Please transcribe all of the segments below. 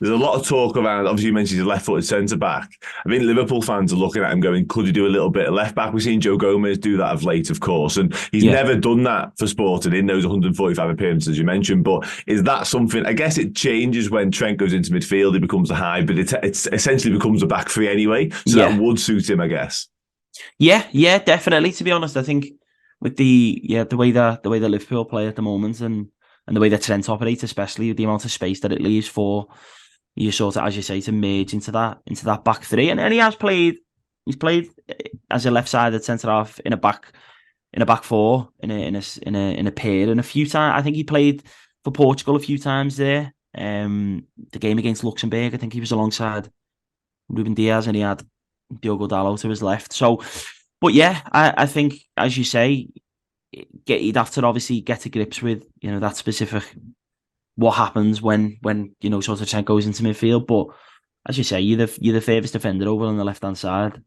There's a lot of talk around, obviously you mentioned he's a left-footed centre-back. I think Liverpool fans are looking at him going, could he do a little bit of left-back? We've seen Joe Gomez do that of late, of course, and he's Yeah. never done that for Sporting in those 145 appearances you mentioned, but is that something, I guess it changes when Trent goes into midfield, he becomes a hybrid, it essentially becomes a back three anyway, so that Yeah. would suit him, I guess. Yeah, definitely. To be honest, I think with the way that Liverpool play at the moment and the way that Trent operates, especially with the amount of space that it leaves for you sort of, as you say, to merge into that back three. And he's played as a left-sided centre half in a back four in a pair and a few times. I think he played for Portugal a few times there. The game against Luxembourg, I think he was alongside Ruben Diaz, and he had Diogo Dalot to his left. So, but yeah, I think, as you say, you'd have to obviously get to grips with that specific what happens when sort of Trent goes into midfield. But as you say, you're the furthest defender over on the left hand side.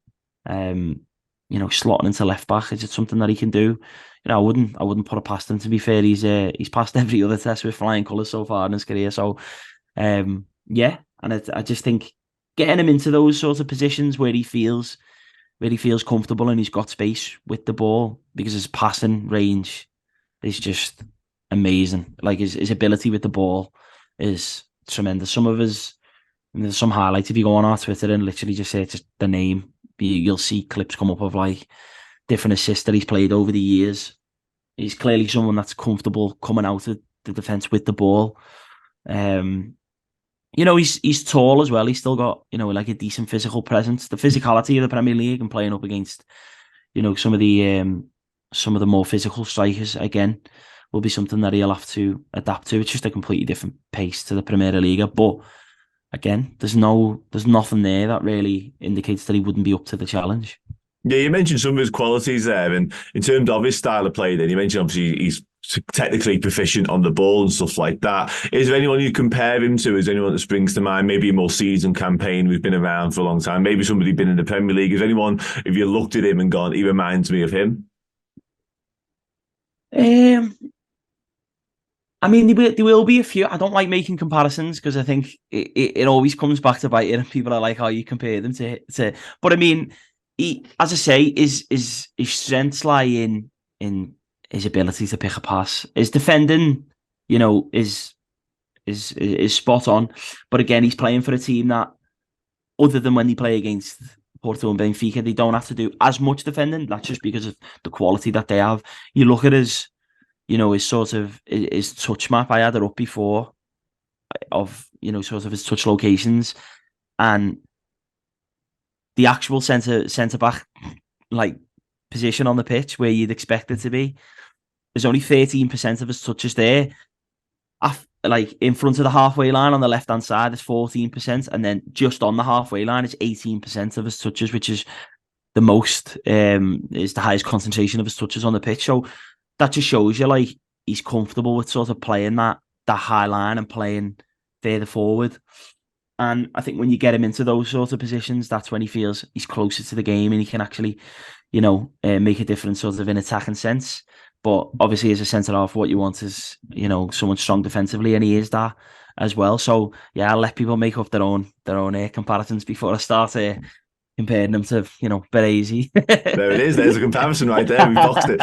Slotting into left back, is it something that he can do? I wouldn't put it past him. To be fair, he's passed every other test with flying colours so far in his career. So, yeah, and I just think getting him into those sorts of positions where he feels comfortable and he's got space with the ball, because his passing range is just amazing. Like his ability with the ball is tremendous. There's some highlights if you go on our Twitter and literally just say just the name, you'll see clips come up of like different assists that he's played over the years. He's clearly someone that's comfortable coming out of the defence with the ball. He's tall as well. He's still got, like a decent physical presence. The physicality of the Premier League and playing up against, some of the more physical strikers again will be something that he'll have to adapt to. It's just a completely different pace to the Premier League. But again, there's nothing there that really indicates that he wouldn't be up to the challenge. Yeah, you mentioned some of his qualities there, and in terms of his style of play, then you mentioned obviously he's technically proficient on the ball and stuff like that. Is there anyone you compare him to? Is there anyone that springs to mind? Maybe a more seasoned campaign who's been around for a long time. Maybe somebody been in the Premier League. Is anyone, if you looked at him and gone, he reminds me of him? Um, I mean, there will be a few. I don't like making comparisons because I think it always comes back to bite it, and people are like, "How you compare them to?" But I mean, as I say, his strengths lie in his ability to pick a pass. His defending, is spot on. But again, he's playing for a team that, other than when they play against Porto and Benfica, they don't have to do as much defending. That's just because of the quality that they have. You look at his sort of his touch map. I had it up before of sort of his touch locations, and the actual centre back like position on the pitch where you'd expect it to be. There's only 13% of his touches there. Like in front of the halfway line on the left hand side is 14%, and then just on the halfway line is 18% of his touches, which is the most. Is the highest concentration of his touches on the pitch. So that just shows you like he's comfortable with sort of playing that high line and playing further forward. And I think when you get him into those sort of positions, that's when he feels he's closer to the game and he can actually, make a difference sort of in attacking sense. But obviously, as a centre half, what you want is, someone strong defensively, and he is that as well. So yeah, I'll let people make up their own comparisons before I start comparing them to, Berezi. There it is. There's a comparison right there. We boxed it.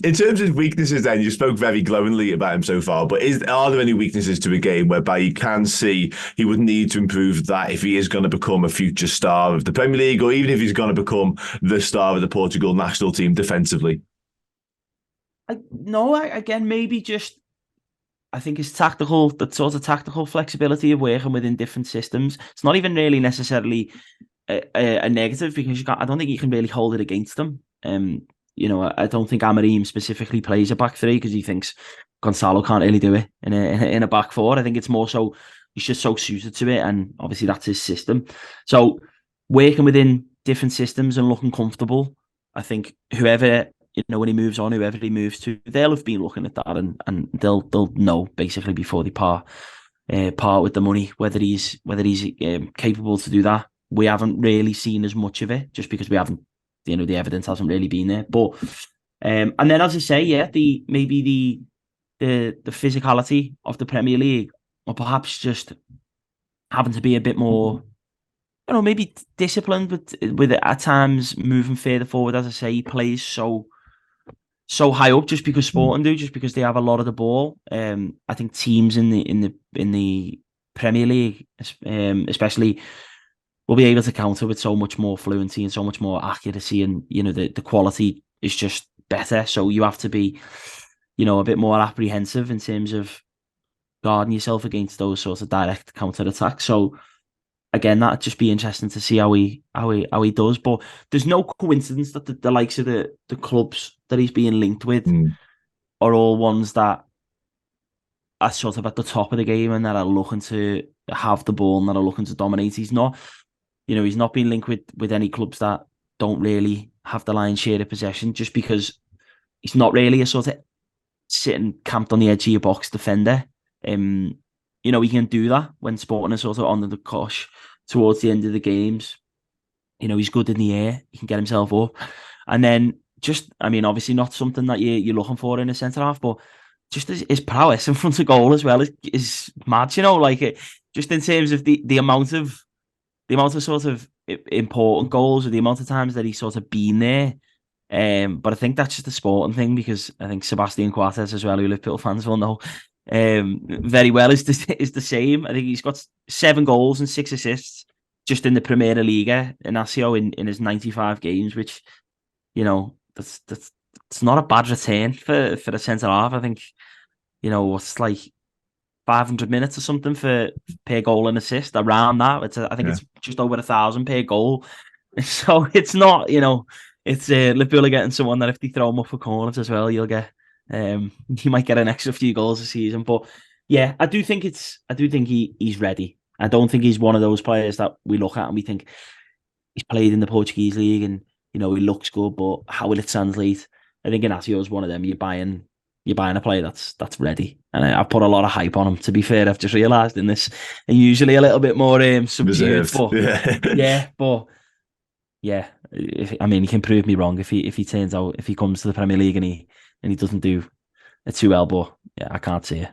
In terms of weaknesses, then you spoke very glowingly about him so far. But are there any weaknesses to a game whereby you can see he would need to improve that if he is going to become a future star of the Premier League, or even if he's going to become the star of the Portugal national team defensively? No, again, maybe just I think his the sort of tactical flexibility of working within different systems. It's not even really necessarily a negative, because I don't think you can really hold it against them. I don't think Amorim specifically plays a back three because he thinks Gonçalo can't really do it in a back four. I think it's more so he's just so suited to it, and obviously that's his system. So working within different systems and looking comfortable, I think whoever when he moves on, whoever he moves to, they'll have been looking at that, and they'll know basically before they part with the money whether he's capable to do that. We haven't really seen as much of it just because we haven't, the evidence hasn't really been there. But and then, as I say, yeah, the physicality of the Premier League, or perhaps just having to be a bit more, maybe disciplined with it at times, moving further forward. As I say, he plays so high up just because Sporting do, just because they have a lot of the ball. I think teams in the Premier League, especially, will be able to counter with so much more fluency and so much more accuracy, and the quality is just better. So you have to be, a bit more apprehensive in terms of guarding yourself against those sorts of direct counter attacks. So again, that'd just be interesting to see how he does. But there's no coincidence that the likes of the clubs that he's being linked with are all ones that are sort of at the top of the game and that are looking to have the ball and that are looking to dominate. He's not, he's not being linked with any clubs that don't really have the lion's share of possession, just because he's not really a sort of sitting camped on the edge of your box defender. He can do that when Sporting is sort of on the cosh towards the end of the games. He's good in the air. He can get himself up. And then obviously not something that you're looking for in a centre-half, but just his prowess in front of goal as well is mad, just in terms of the amount of sort of important goals, or the amount of times that he's sort of been there. But I think that's just a Sporting thing, because I think Sebastian Coates as well, who Liverpool fans will know very well, is the same. I think he's got 7 goals and 6 assists just in the Premier Liga, Inacio, in his 95 games, which, that's it's not a bad return for a centre half. I think, it's like 500 minutes or something per goal and assist, around that. I think it's just over 1,000 per goal. So it's not, it's Liverpool are getting someone that if they throw him up for corners as well, you'll get, you might get an extra few goals a season. But yeah, I do think he's ready. I don't think he's one of those players that we look at and we think he's played in the Portuguese league and, he looks good, but how will it translate? I think Inacio is one of them. You're buying a player that's ready. And I've put a lot of hype on him, to be fair. I've just realised in this, and usually a little bit more subdued. But he can prove me wrong if he turns out, if he comes to the Premier League and he doesn't do it too well. But yeah, I can't see it.